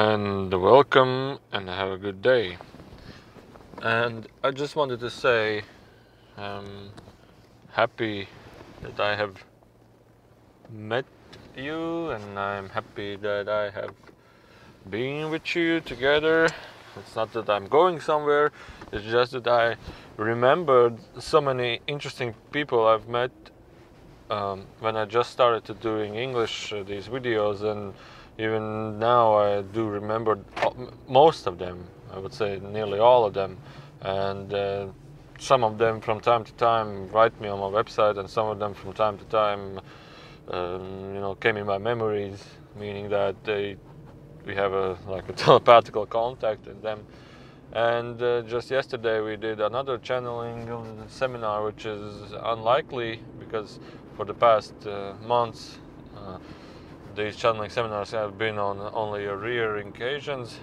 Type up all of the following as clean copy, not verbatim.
and welcome and have a good day. And I just wanted to say I'm happy that I have met you, and I'm happy that I have been with you together. It's not that I'm going somewhere, it's just that I remembered so many interesting people I've met when I just started to doing English, these videos, and even now I do remember most of them. I would say nearly all of them, and some of them from time to time write me on my website, and some of them from time to time came in my memories, meaning that we have a telepathical contact in them. And just yesterday we did another channeling seminar, which is unlikely because for the past months these channeling seminars have been on only rare occasions.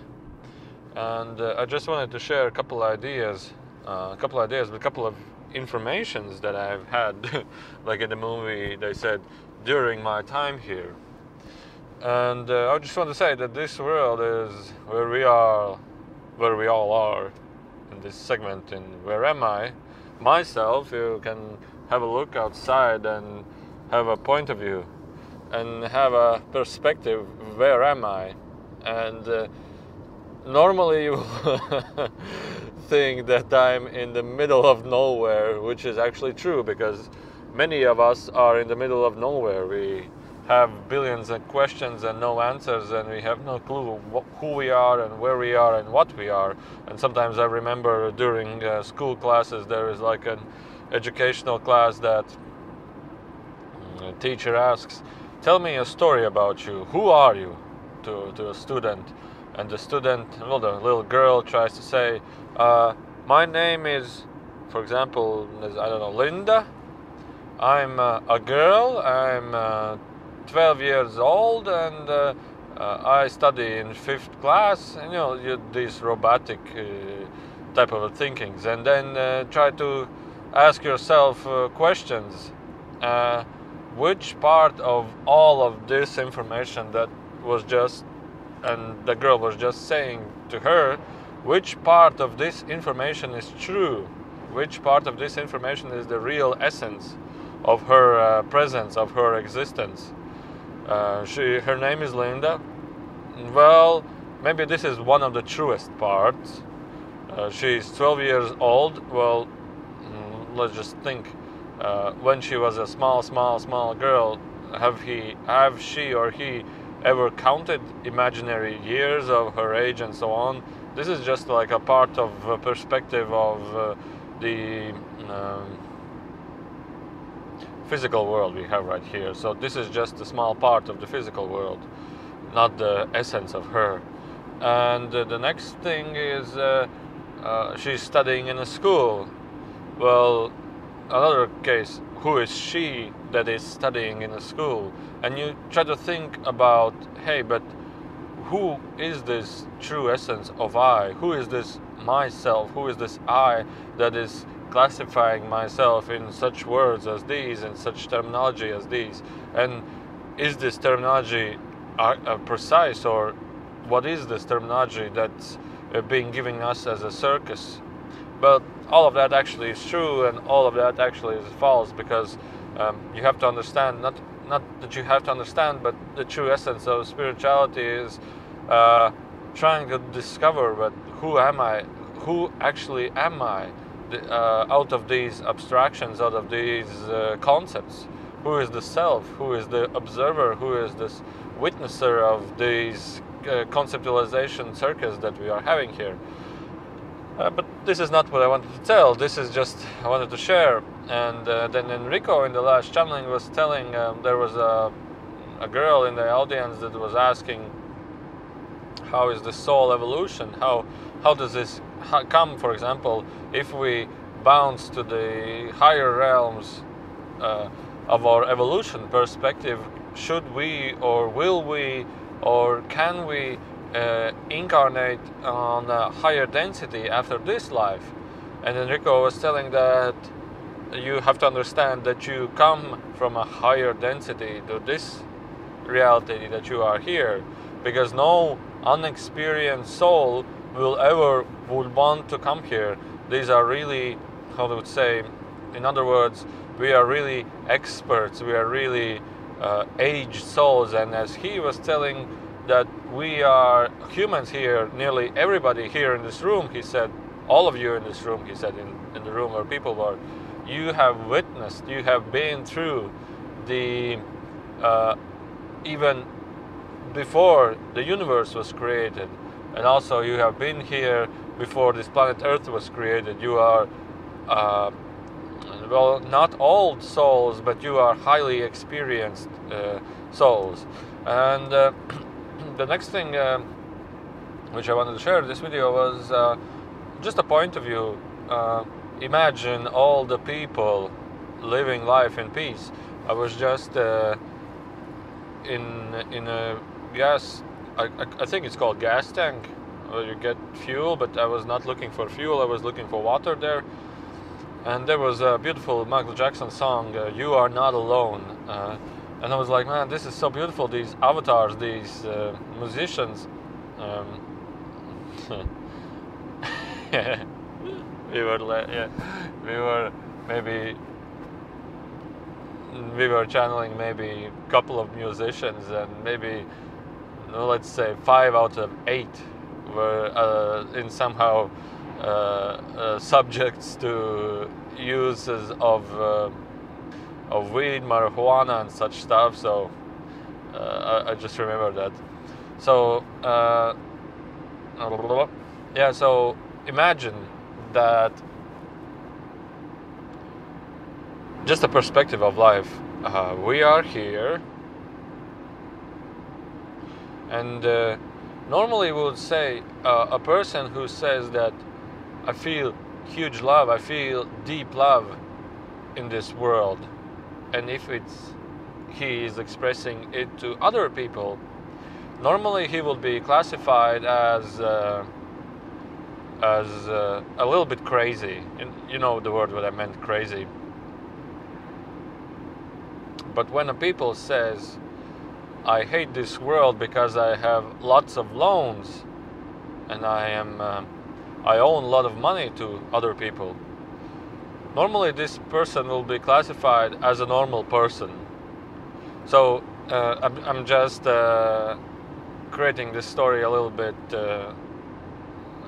And I just wanted to share a couple ideas with a couple of informations that I've had like in the movie they said during my time here. And I just want to say that this world is where we all are in this segment. In Where Am I? Myself, you can have a look outside and have a point of view and have a perspective. Where am I? And normally you think that I'm in the middle of nowhere, which is actually true because many of us are in the middle of nowhere. We have billions of questions and no answers, and we have no clue who we are and where we are and what we are. And sometimes I remember during school classes there is like an educational class that a teacher asks, tell me a story about you, who are you, to a student. And the student, well, the little girl tries to say, my name is, for example, I don't know, Linda. I'm a girl, I'm 12 years old, and I study in 5th class. And, these robotic type of thinkings. And then try to ask yourself questions. Which part of all of this information that was just, and the girl was just saying to her, which part of this information is true? Which part of this information is the real essence of her presence, of her existence? Her name is Linda. Well, maybe this is one of the truest parts. She's 12 years old. Well, let's just think. When she was a small girl, have she or he ever counted imaginary years of her age and so on? This is just like a part of a perspective of the physical world we have right here. So this is just a small part of the physical world, not the essence of her. And the next thing is she's studying in a school. Well, another case, who is she that is studying in a school? And you try to think about, hey, but who is this true essence of I? Who is this myself? Who is this I that is classifying myself in such words as these and such terminology as these? And is this terminology precise, or what is this terminology that's being given us as a circus? But all of that actually is true, and all of that actually is false, because you have to understand, not that you have to understand, but the true essence of spirituality is trying to discover, but who am I? Who actually am I? Out of these abstractions, out of these concepts, who is the self? Who is the observer? Who is this witnesser of these conceptualization circus that we are having here? But this is not what I wanted to tell. This is just I wanted to share. And then Enrico in the last channeling was telling there was a girl in the audience that was asking, how is the soul evolution? How does this come? For example, if we bounce to the higher realms of our evolution perspective, should we, or will we, or can we incarnate on a higher density after this life? And Enrico was telling that you have to understand that you come from a higher density to this reality that you are here, because no unexperienced soul would want to come here. These are really, how I would say, in other words, we are really experts, we are really aged souls, and as he was telling that we are humans here, nearly everybody here in this room, he said, all of you in this room, he said, in the room where people were, you have witnessed, you have been through the even before the universe was created, and also you have been here before this planet Earth was created. You are well, not old souls, but you are highly experienced souls. And the next thing which I wanted to share in this video was just a point of view. Imagine all the people living life in peace. I was just in a gas, I think it's called gas tank, where you get fuel, but I was not looking for fuel, I was looking for water there. And there was a beautiful Michael Jackson song, You Are Not Alone. And I was like, man, this is so beautiful, these avatars, these musicians. We were channeling maybe a couple of musicians, and maybe, let's say 5 out of 8 were in somehow subjects to uses of weed, marijuana, and such stuff. So I just remember that. So yeah. So imagine that. Just a perspective of life. We are here, and normally we would say a person who says that I feel huge love, I feel deep love in this world, and if he is expressing it to other people, normally he will be classified as a little bit crazy. You know the word what I meant, crazy. But when a people says, I hate this world because I have lots of loans and I own a lot of money to other people, normally this person will be classified as a normal person. So I'm just creating this story a little bit,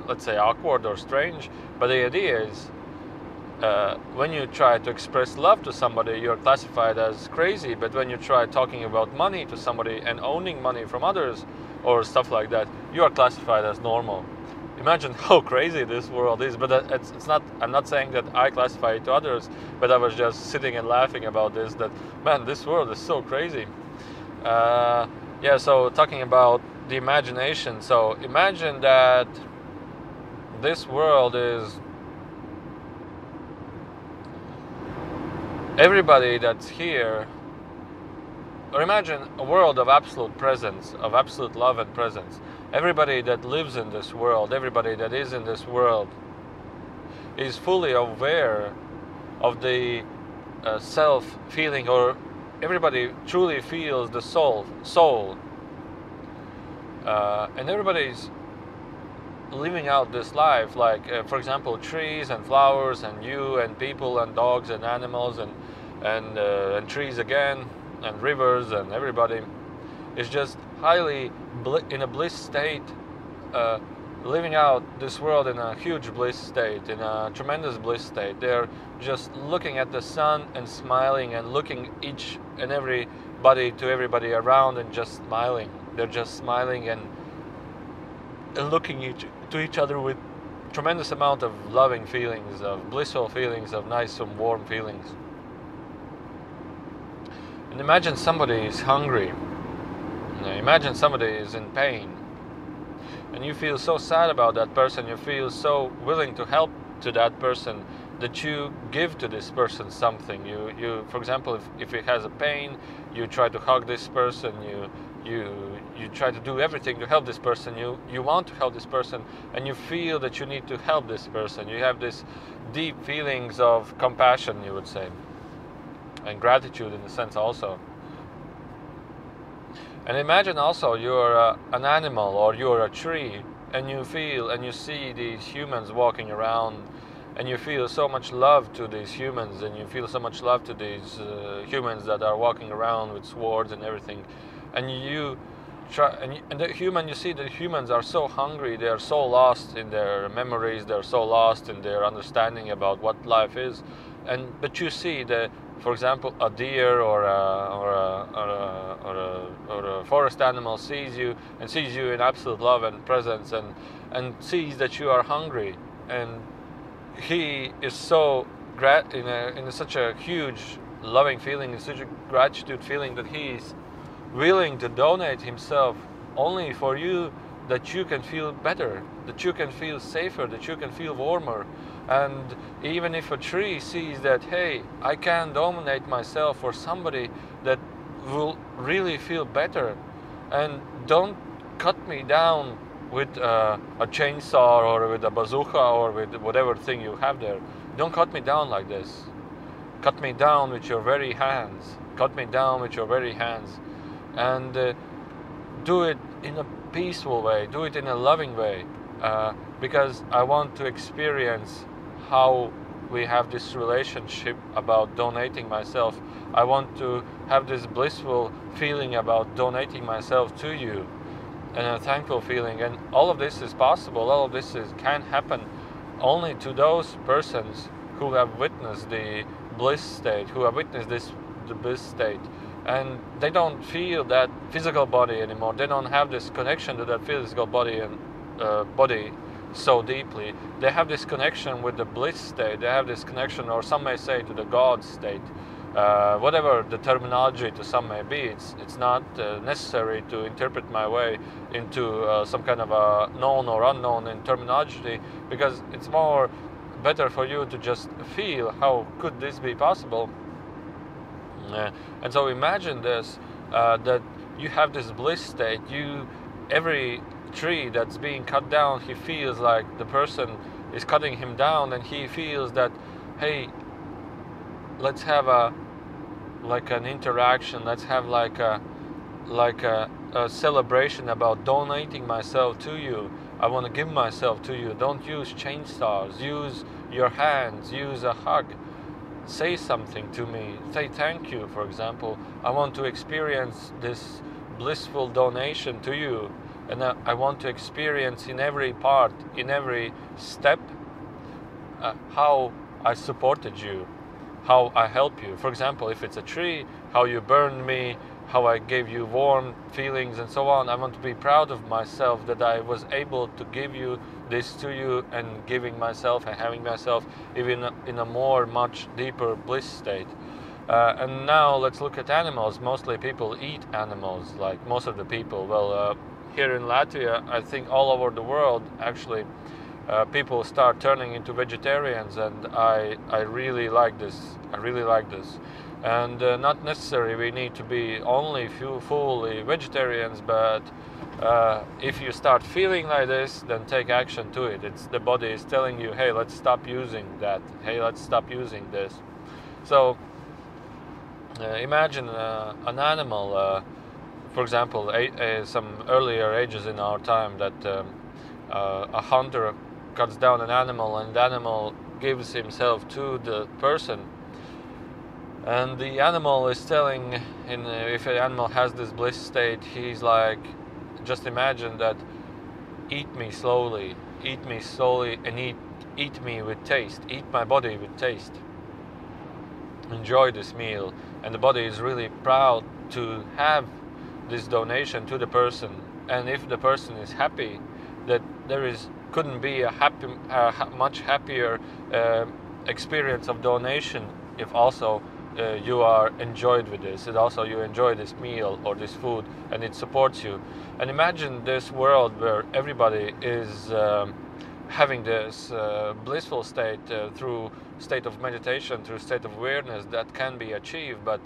let's say, awkward or strange, but the idea is, when you try to express love to somebody, you're classified as crazy. But when you try talking about money to somebody and owning money from others or stuff like that, you are classified as normal. Imagine how crazy this world is. But it's not. I'm not saying that I classify it to others, but I was just sitting and laughing about this. That, man, this world is so crazy. Yeah. So talking about the imagination. So imagine that this world is. Everybody that's here, or imagine a world of absolute presence, of absolute love and presence. Everybody that lives in this world, everybody that is in this world is fully aware of the self-feeling, or everybody truly feels the soul. And everybody's living out this life, like for example, trees and flowers and you and people and dogs and animals and trees again and rivers, and everybody is just highly in a bliss state, living out this world in a huge bliss state, in a tremendous bliss state. They're just looking at the sun and smiling, and looking each and everybody to everybody around and just smiling. They're just smiling and looking to each other with tremendous amount of loving feelings, of blissful feelings, of nice and warm feelings. And imagine somebody is hungry. Imagine somebody is in pain. And you feel so sad about that person, you feel so willing to help to that person that you give to this person something. You for example, if he has a pain, you try to hug this person, you try to do everything to help this person, you want to help this person, and you feel that you need to help this person. You have this deep feelings of compassion, you would say, and gratitude in a sense also. And imagine also you're an animal or you're a tree, and you feel and you see these humans walking around, and you feel so much love to these humans, and you feel so much love to these humans that are walking around with swords and everything, and you try, and the human, you see the humans are so hungry, they are so lost in their memories, they're so lost in their understanding about what life is, but you see the, for example, a deer or a forest animal sees you and sees you in absolute love and presence, and sees that you are hungry, and he is so in such a huge loving feeling, in such a gratitude feeling, that he is willing to donate himself only for you, that you can feel better, that you can feel safer, that you can feel warmer. And even if a tree sees that, hey, I can donate myself for somebody that will really feel better, and don't cut me down with a chainsaw or with a bazooka or with whatever thing you have there. Don't cut me down like this. Cut me down with your very hands. Cut me down with your very hands. And do it in a peaceful way. Do it in a loving way. Because I want to experience how we have this relationship about donating myself. I want to have this blissful feeling about donating myself to you, and a thankful feeling. And all of this is possible. All of this can happen only to those persons who have witnessed the bliss state, who have witnessed the bliss state, and they don't feel that physical body anymore. They don't have this connection to that physical body and body so deeply. They have this connection with the bliss state. They have this connection, or some may say, to the God state. Whatever the terminology to some may be, it's not necessary to interpret my way into some kind of a known or unknown in terminology, because it's more better for you to just feel how could this be possible. And so imagine this, that you have this bliss state. Every tree that's being cut down, he feels like the person is cutting him down, and he feels that, hey, let's have an interaction. Let's have like a celebration about donating myself to you. I want to give myself to you. Don't use chainsaws. Use your hands. Use a hug. Say something to me. Say thank you, for example. I want to experience this blissful donation to you, and I want to experience in every part, in every step, how I supported you, how I help you. For example, if it's a tree, how you burned me, how I gave you warm feelings and so on. I want to be proud of myself that I was able to give you this to you, and giving myself and having myself even in a much deeper bliss state. And now let's look at animals. Mostly people eat animals, like most of the people. Well, here in Latvia, I think all over the world, actually, people start turning into vegetarians, and I really like this. I really like this. And not necessarily we need to be only fully vegetarians, but if you start feeling like this, then take action to it. The body is telling you, hey, let's stop using that. Hey, let's stop using this. So imagine an animal, for example, some earlier ages in our time, that a hunter cuts down an animal, and the animal gives himself to the person. And the animal is telling, if an animal has this bliss state, he's like, just imagine that, eat me slowly, and eat me with taste, eat my body with taste. Enjoy this meal. And the body is really proud to have this donation to the person. And if the person is happy, that couldn't be a much happier experience of donation if also you are enjoyed with this, and also you enjoy this meal or this food, and it supports you. And imagine this world where everybody is having this blissful state through state of meditation, through state of awareness that can be achieved. But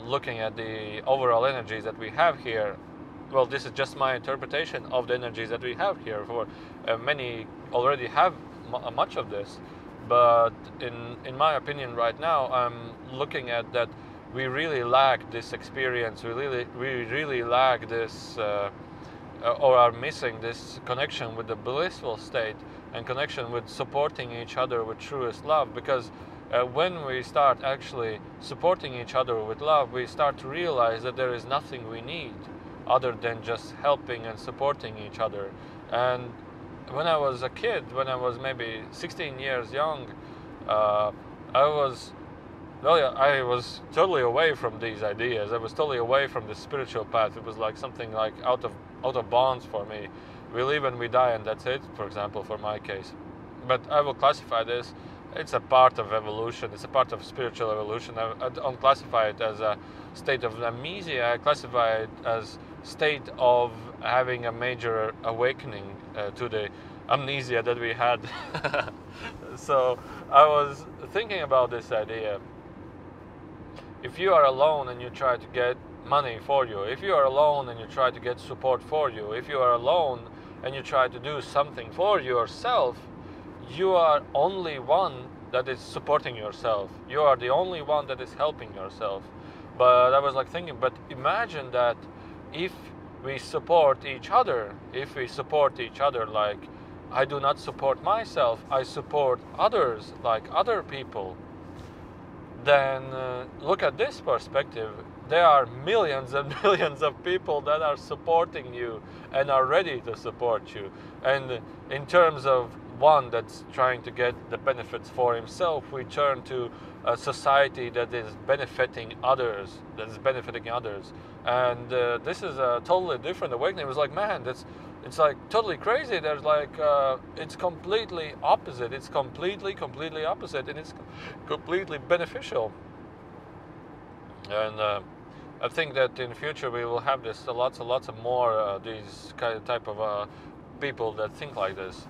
looking at the overall energies that we have here, well, this is just my interpretation of the energies that we have here. For many already have much of this. But in my opinion right now, I'm looking at that we really lack this experience. We really lack this, or are missing this connection with the blissful state and connection with supporting each other with truest love. Because when we start actually supporting each other with love, we start to realize that there is nothing we need other than just helping and supporting each other. And when I was a kid, when I was maybe 16 years young, I was totally away from these ideas. I was totally away from the spiritual path. It was like something like out of bounds for me. We live and we die, and that's it, for example, for my case. But I will classify this. It's a part of evolution. It's a part of spiritual evolution. I don't classify it as a state of amnesia. I classify it as state of having a major awakening to the amnesia that we had. So I was thinking about this idea. If you are alone and you try to get money for you, if you are alone and you try to get support for you, if you are alone and you try to do something for yourself, you are only one that is supporting yourself. You are the only one that is helping yourself. But I was like thinking, but imagine that if we support each other, like I do not support myself, I support others, like other people, then look at this perspective. There are millions and millions of people that are supporting you and are ready to support you. And in terms of one that's trying to get the benefits for himself, we turn to a society that is benefiting others, And this is a totally different awakening. It was like, man, it's like totally crazy. There's like, it's completely opposite. It's completely opposite, and it's completely beneficial. And I think that in the future we will have this lots of more these type of people that think like this.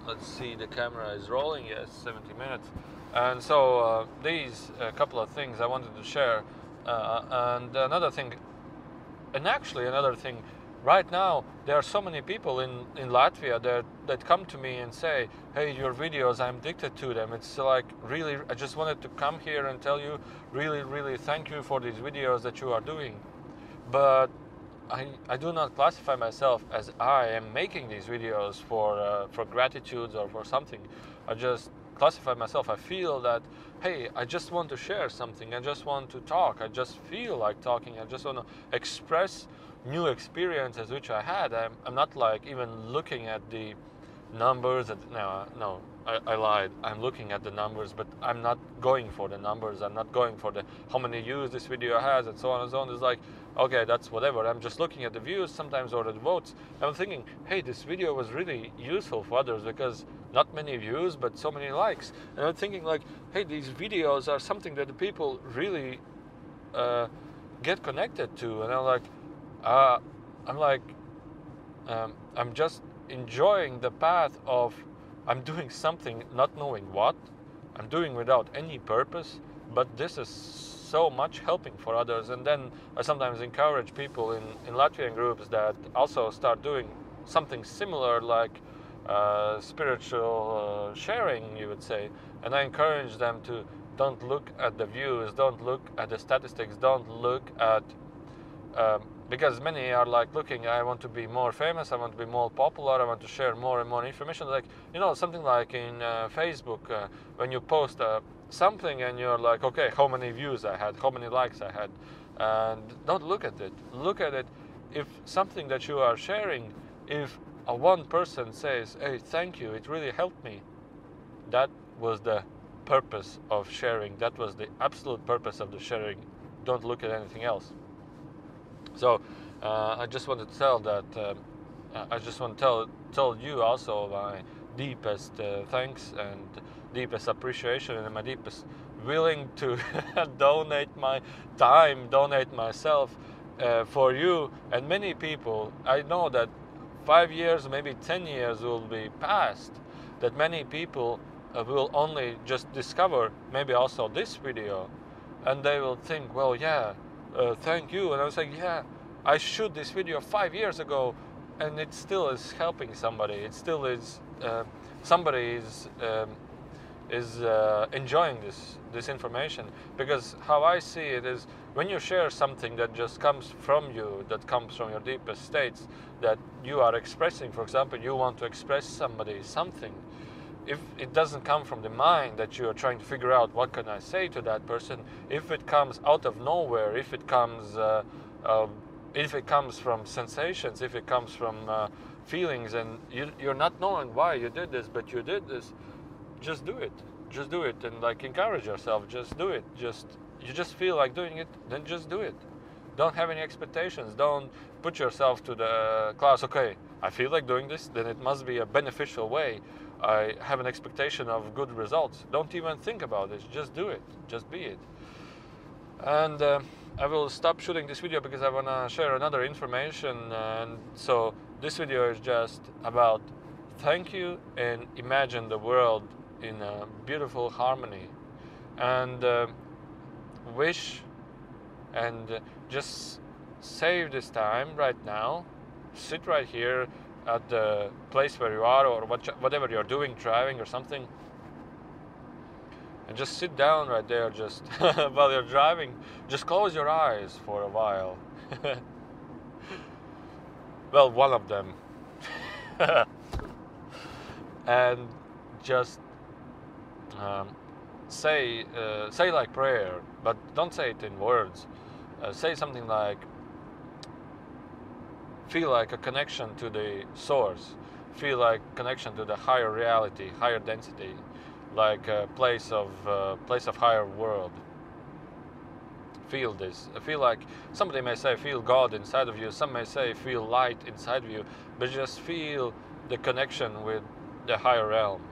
Let's see, the camera is rolling. Yes, 70 minutes. And so these couple of things I wanted to share. And another thing, right now there are so many people in Latvia that come to me and say, hey, your videos, I'm addicted to them. It's like, really, I just wanted to come here and tell you, really thank you for these videos that you are doing. But I do not classify myself as I am making these videos for gratitude or for something. I just classify myself, I feel that, hey, I just want to share something, I just want to talk, I just feel like talking, I just want to express new experiences which I had. I'm not like even looking at the numbers. No, I lied. I'm looking at the numbers, but I'm not going for the numbers. I'm not going for the how many views this video has and so on and so on. It's like, okay, that's whatever. I'm just looking at the views sometimes or the votes. I'm thinking, hey, this video was really useful for others because not many views, but so many likes. And I'm thinking like, hey, these videos are something that the people really get connected to. And I'm just enjoying the path of I'm doing something not knowing what I'm doing without any purpose, but this is so much helping for others. And then I sometimes encourage people in Latvian groups that also start doing something similar, like spiritual sharing, you would say. And I encourage them to don't look at the views, don't look at the statistics, don't look at because many are like looking, I want to be more famous, I want to be more popular, I want to share more and more information. Like, you know, something like in Facebook, when you post something and you're like, okay, how many views I had, how many likes I had. And don't look at it. Look at it. If something that you are sharing, if one person says, hey, thank you, it really helped me, that was the purpose of sharing. That was the absolute purpose of the sharing. Don't look at anything else. So I just wanted to tell that I just want to tell you also my deepest thanks and deepest appreciation and my deepest willing to donate my time, donate myself for you and many people. I know that 5 years, maybe 10 years will be past, that many people will only just discover maybe also this video, and they will think, well, yeah, thank you. And I was like, yeah, I shoot this video 5 years ago and it still is helping somebody. It still is, somebody is is enjoying this information. Because how I see it is, when you share something that just comes from you, that comes from your deepest states, that you are expressing, for example, you want to express somebody something, if it doesn't come from the mind that you are trying to figure out what can I say to that person, if it comes out of nowhere, if it comes from sensations, if it comes from feelings, and you're not knowing why you did this, but you did this, just do it. Just do it, and like encourage yourself. Just do it. You just feel like doing it, then just do it. Don't have any expectations. Don't put yourself to the class. Okay, I feel like doing this, then it must be a beneficial way. I have an expectation of good results. Don't even think about it. Just do it. Just be it. And I will stop shooting this video because I want to share another information. And so this video is just about thank you and imagine the world in a beautiful harmony, and wish and just save this time right now. Sit right here at the place where you are, or whatever you're doing, driving or something, and just sit down right there, just while you're driving. Just close your eyes for a while. Well, one of them. And just say like prayer, but don't say it in words. Say something like, feel like a connection to the source, feel like connection to the higher reality, higher density, like a place of higher world. Feel this. Feel like, somebody may say feel God inside of you, some may say feel light inside of you, but just feel the connection with the higher realm.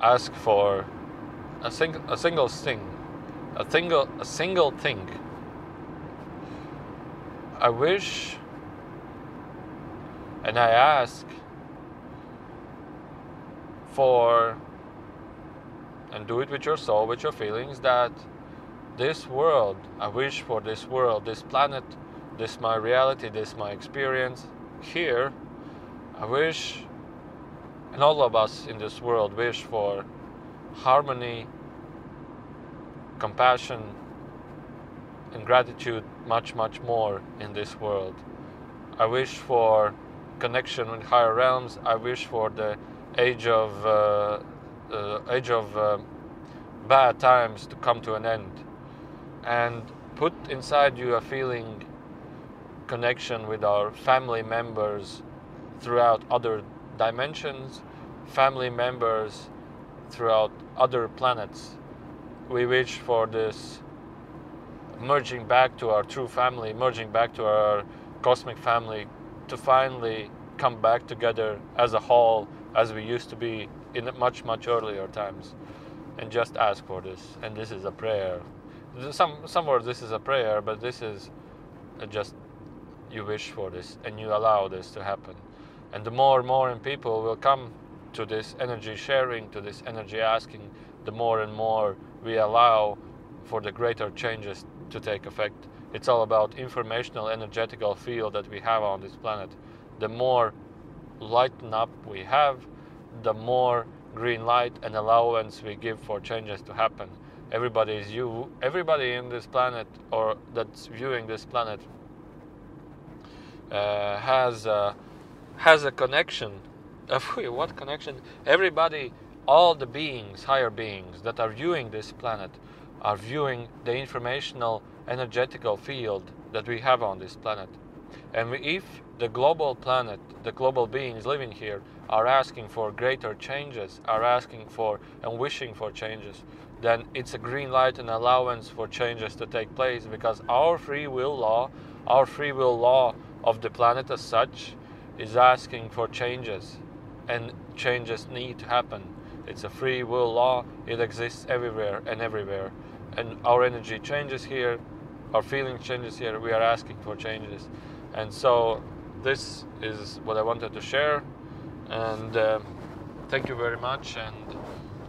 Ask for a single thing. I wish and I ask for, and do it with your soul, with your feelings, that this world, I wish for this world, this planet, this my reality, this my experience here, I wish, and all of us in this world wish for harmony, compassion, and gratitude, much, much more in this world. I wish for connection with higher realms. I wish for the age of bad times to come to an end, and put inside you a feeling, connection with our family members throughout other dimensions, family members throughout other planets. We wish for this merging back to our true family, merging back to our cosmic family, to finally come back together as a whole, as we used to be in much, much earlier times. And just ask for this. And this is a prayer. Some words this is a prayer, but this is just, you wish for this and you allow this to happen. And the more and more people will come to this energy sharing, to this energy asking, the more and more we allow for the greater changes to take effect. It's all about informational, energetical field that we have on this planet. The more lighten up we have, the more green light and allowance we give for changes to happen. Everybody in this planet, or that's viewing this planet, has a connection. What connection? Everybody, all the beings, higher beings that are viewing this planet, are viewing the informational, energetical field that we have on this planet. And if the global planet, the global beings living here, are asking for greater changes, are asking for and wishing for changes, then it's a green light and allowance for changes to take place, because our free will law of the planet as such, is asking for changes, and changes need to happen. It's a free will law. It exists everywhere and everywhere. And our energy changes here, our feeling changes here, we are asking for changes. And so this is what I wanted to share. And thank you very much. And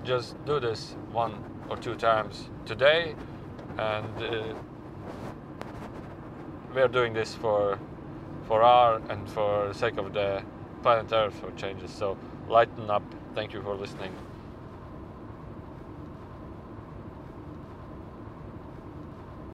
just do this 1 or 2 times today. And we're doing this for our and for the sake of the planet Earth for changes. So lighten up. Thank you for listening.